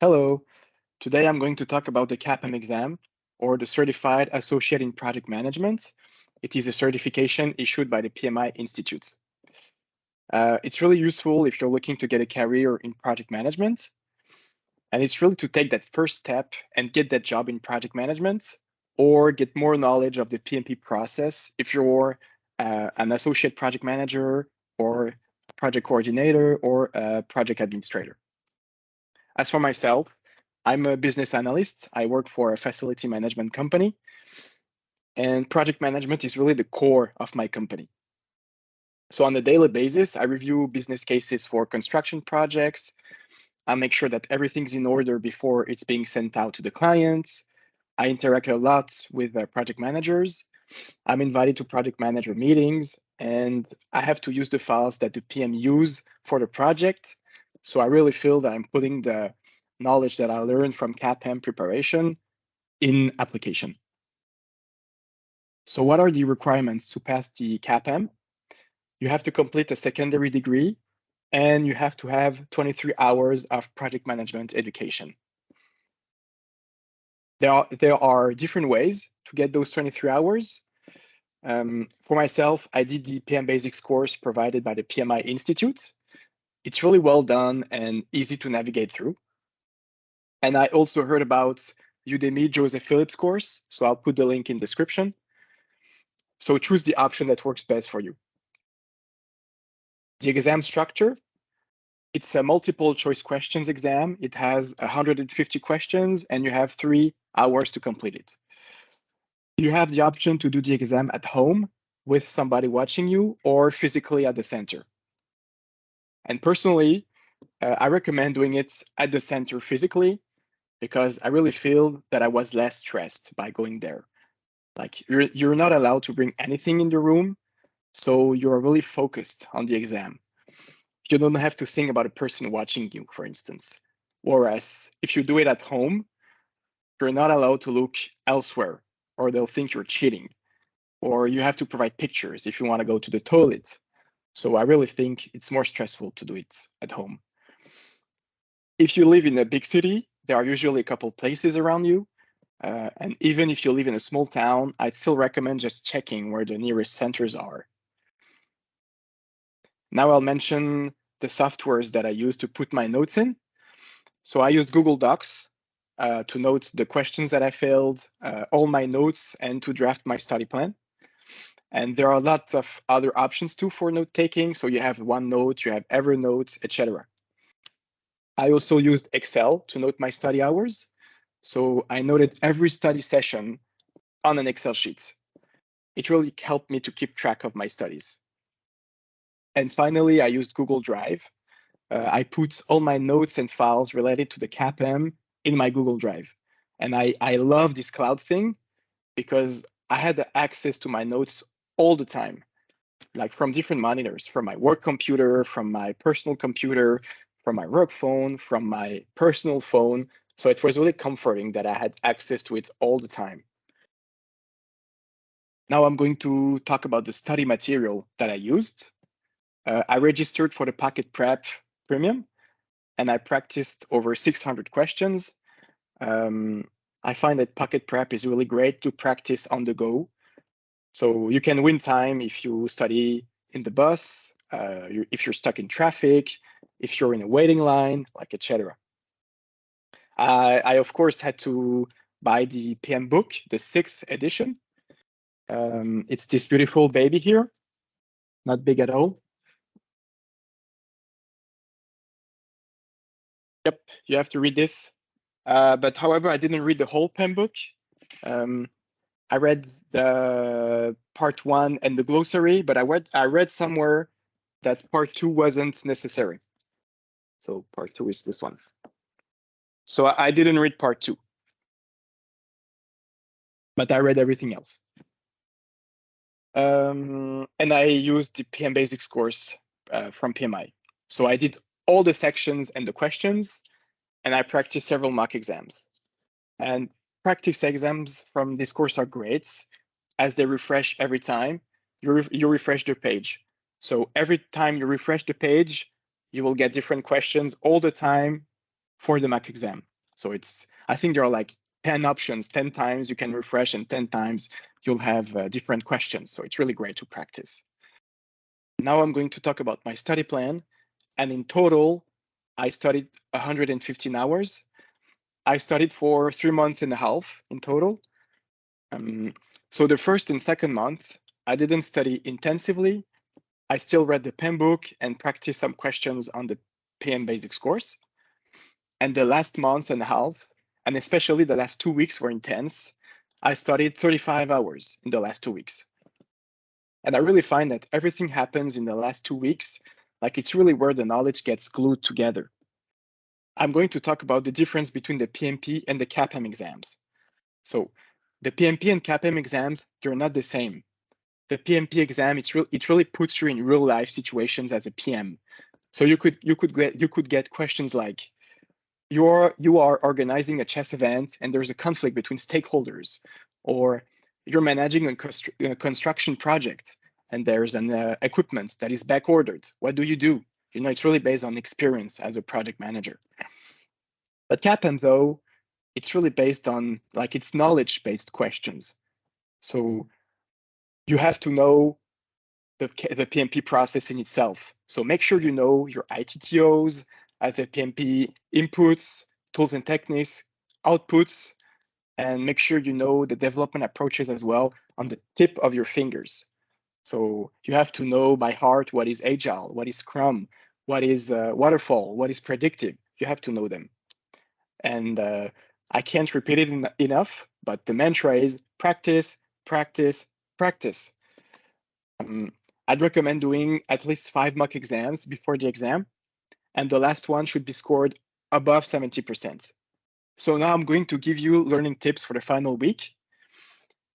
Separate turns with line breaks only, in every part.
Hello, today I'm going to talk about the CAPM exam, or the Certified Associate in Project Management. It is a certification issued by the PMI Institute. It's really useful if you're looking to get a career in project management, and it's really to take that first step and get that job in project management, or get more knowledge of the PMP process if you're an associate project manager, or project coordinator, or a project administrator. As for myself, I'm a business analyst. I work for a facility management company, and project management is really the core of my company. So on a daily basis, I review business cases for construction projects. I make sure that everything's in order before it's being sent out to the clients. I interact a lot with project managers. I'm invited to project manager meetings, and I have to use the files that the PM use for the project. So I really feel that I'm putting the knowledge that I learned from CAPM preparation in application. So what are the requirements to pass the CAPM? You have to complete a secondary degree, and you have to have 23 hours of project management education. There are different ways to get those 23 hours. For myself, I did the PM Basics course provided by the PMI Institute. It's really well done and easy to navigate through. And I also heard about Udemy Joseph Phillips course, so I'll put the link in the description. So choose the option that works best for you. The exam structure, it's a multiple choice questions exam. It has 150 questions, and you have 3 hours to complete it. You have the option to do the exam at home with somebody watching you, or physically at the center. And personally, I recommend doing it at the center physically, because I really feel that I was less stressed by going there. Like you're not allowed to bring anything in the room, so you're really focused on the exam. You don't have to think about a person watching you, for instance. Whereas if you do it at home, you're not allowed to look elsewhere, or they'll think you're cheating. Or you have to provide pictures if you want to go to the toilet. So I really think it's more stressful to do it at home. If you live in a big city, there are usually a couple places around you. And even if you live in a small town, I'd still recommend just checking where the nearest centers are. Now I'll mention the softwares that I use to put my notes in. So I used Google Docs to note the questions that I failed, all my notes, and to draft my study plan. And there are lots of other options too for note taking. So you have OneNote, you have Evernote, etc. I also used Excel to note my study hours. So I noted every study session on an Excel sheet. It really helped me to keep track of my studies. And finally, I used Google Drive. I put all my notes and files related to the CAPM in my Google Drive. And I love this cloud thing because I had access to my notes all the time, like from different monitors, from my work computer, from my personal computer, from my work phone, from my personal phone. So it was really comforting that I had access to it all the time. Now I'm going to talk about the study material that I used. I registered for the Pocket Prep Premium, and I practiced over 600 questions. I find that Pocket Prep is really great to practice on the go. So you can win time if you study in the bus, if you're stuck in traffic, if you're in a waiting line, like etc. I of course had to buy the PM book, the 6th edition. It's this beautiful baby here, not big at all. Yep, you have to read this. But however, I didn't read the whole PM book. I read the part 1 and the glossary, but I read somewhere that part 2 wasn't necessary. So part 2 is this one. So I didn't read part 2, but I read everything else. And I used the PM Basics course from PMI. So I did all the sections and the questions, and I practiced several mock exams. And practice exams from this course are great, as they refresh every time you refresh the page. So every time you refresh the page, you will get different questions all the time for the mock exam. So I think there are like 10 options, 10 times you can refresh, and 10 times you'll have different questions. So it's really great to practice. Now I'm going to talk about my study plan. And in total, I studied 115 hours. I studied for 3 months and a half in total. So the first and second month, I didn't study intensively. I still read the PEM book and practiced some questions on the PM Basics course. And the last month and a half, and especially the last 2 weeks were intense. I studied 35 hours in the last 2 weeks. And I really find that everything happens in the last 2 weeks, like it's really where the knowledge gets glued together. I'm going to talk about the difference between the PMP and the CAPM exams. So the PMP and CAPM exams, they're not the same. The PMP exam, it really puts you in real life situations as a PM. So you could get questions like, you are organizing a chess event and there's a conflict between stakeholders, or you're managing a construction project and there's an equipment that is back ordered. What do? It's really based on experience as a project manager. But CAPM, though, it's really based on, like, it's knowledge-based questions. So you have to know the PMP process in itself. So make sure you know your ITTOs, the PMP inputs, tools and techniques, outputs, and make sure you know the development approaches as well on the tip of your fingers. So you have to know by heart what is Agile, what is Scrum, what is Waterfall, what is predictive. You have to know them. And I can't repeat it enough, but the mantra is practice, practice, practice. I'd recommend doing at least 5 mock exams before the exam, and the last one should be scored above 70%. So now I'm going to give you learning tips for the final week.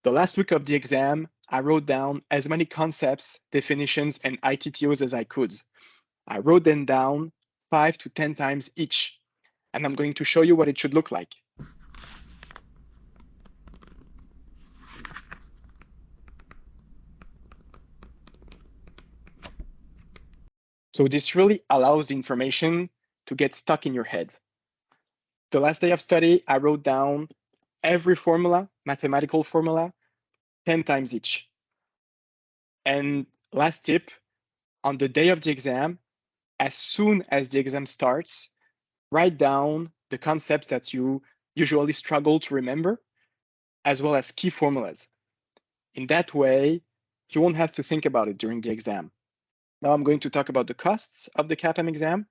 The last week of the exam, I wrote down as many concepts, definitions, and ITTOs as I could. I wrote them down 5 to 10 times each, and I'm going to show you what it should look like. So this really allows the information to get stuck in your head. The last day of study, I wrote down every formula, mathematical formula, 10 times each. And last tip, on the day of the exam, as soon as the exam starts, write down the concepts that you usually struggle to remember, as well as key formulas. In that way, you won't have to think about it during the exam. Now I'm going to talk about the costs of the CAPM exam.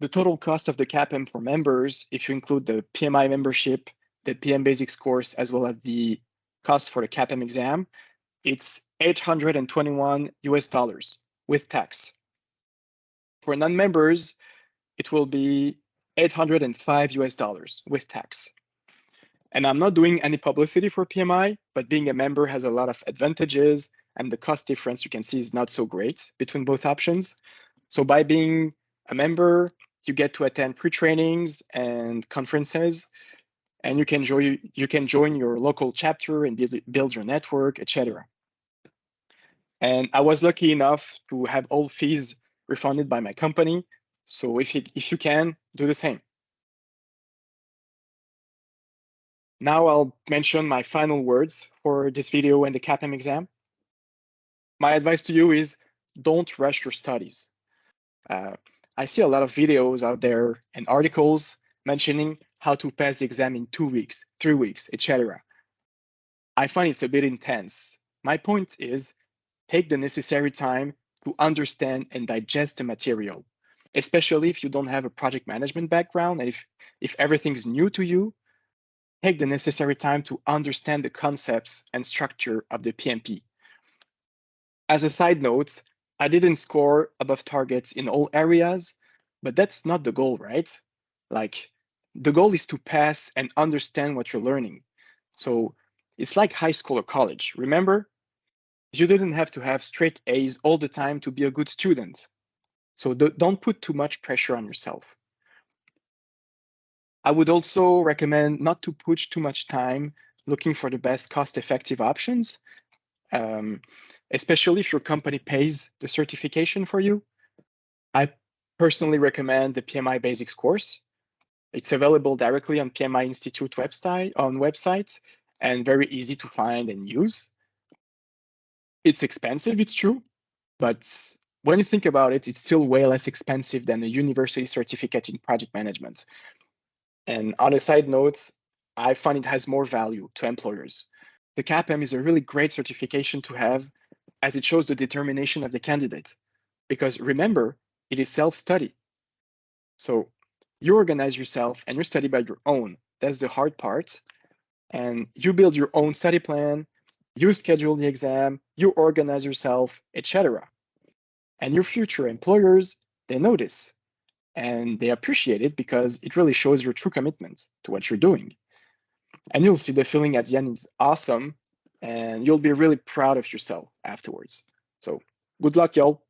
The total cost of the CAPM for members, if you include the PMI membership, the PM Basics course, as well as the cost for the CAPM exam, it's $821 with tax. For non-members, it will be $805 with tax. And I'm not doing any publicity for PMI, but being a member has a lot of advantages, and the cost difference you can see is not so great between both options. So by being a member, you get to attend free trainings and conferences, and you can join your local chapter and build your network, etc. And I was lucky enough to have all fees refunded by my company. So if you can, do the same. Now I'll mention my final words for this video and the CAPM exam. My advice to you is don't rush your studies. I see a lot of videos out there and articles mentioning how to pass the exam in 2 weeks, 3 weeks, etc. I find it's a bit intense. My point is, take the necessary time to understand and digest the material, especially if you don't have a project management background, and if everything's new to you. Take the necessary time to understand the concepts and structure of the PMP. As a side note, I didn't score above targets in all areas, but that's not the goal, right? Like, the goal is to pass and understand what you're learning. So it's like high school or college. Remember, you didn't have to have straight A's all the time to be a good student. So don't put too much pressure on yourself. I would also recommend not to push too much time looking for the best cost-effective options, especially if your company pays the certification for you. I personally recommend the PMI Basics course. It's available directly on PMI Institute website and very easy to find and use. It's expensive, it's true, but when you think about it, it's still way less expensive than a university certificate in project management. And on a side note, I find it has more value to employers. The CAPM is a really great certification to have as it shows the determination of the candidate. Because remember, it is self-study. So you organize yourself and you study by your own. That's the hard part. And you build your own study plan, you schedule the exam, you organize yourself, etc. And your future employers, they know this and they appreciate it because it really shows your true commitment to what you're doing. And you'll see the feeling at the end is awesome and you'll be really proud of yourself afterwards. So good luck, y'all.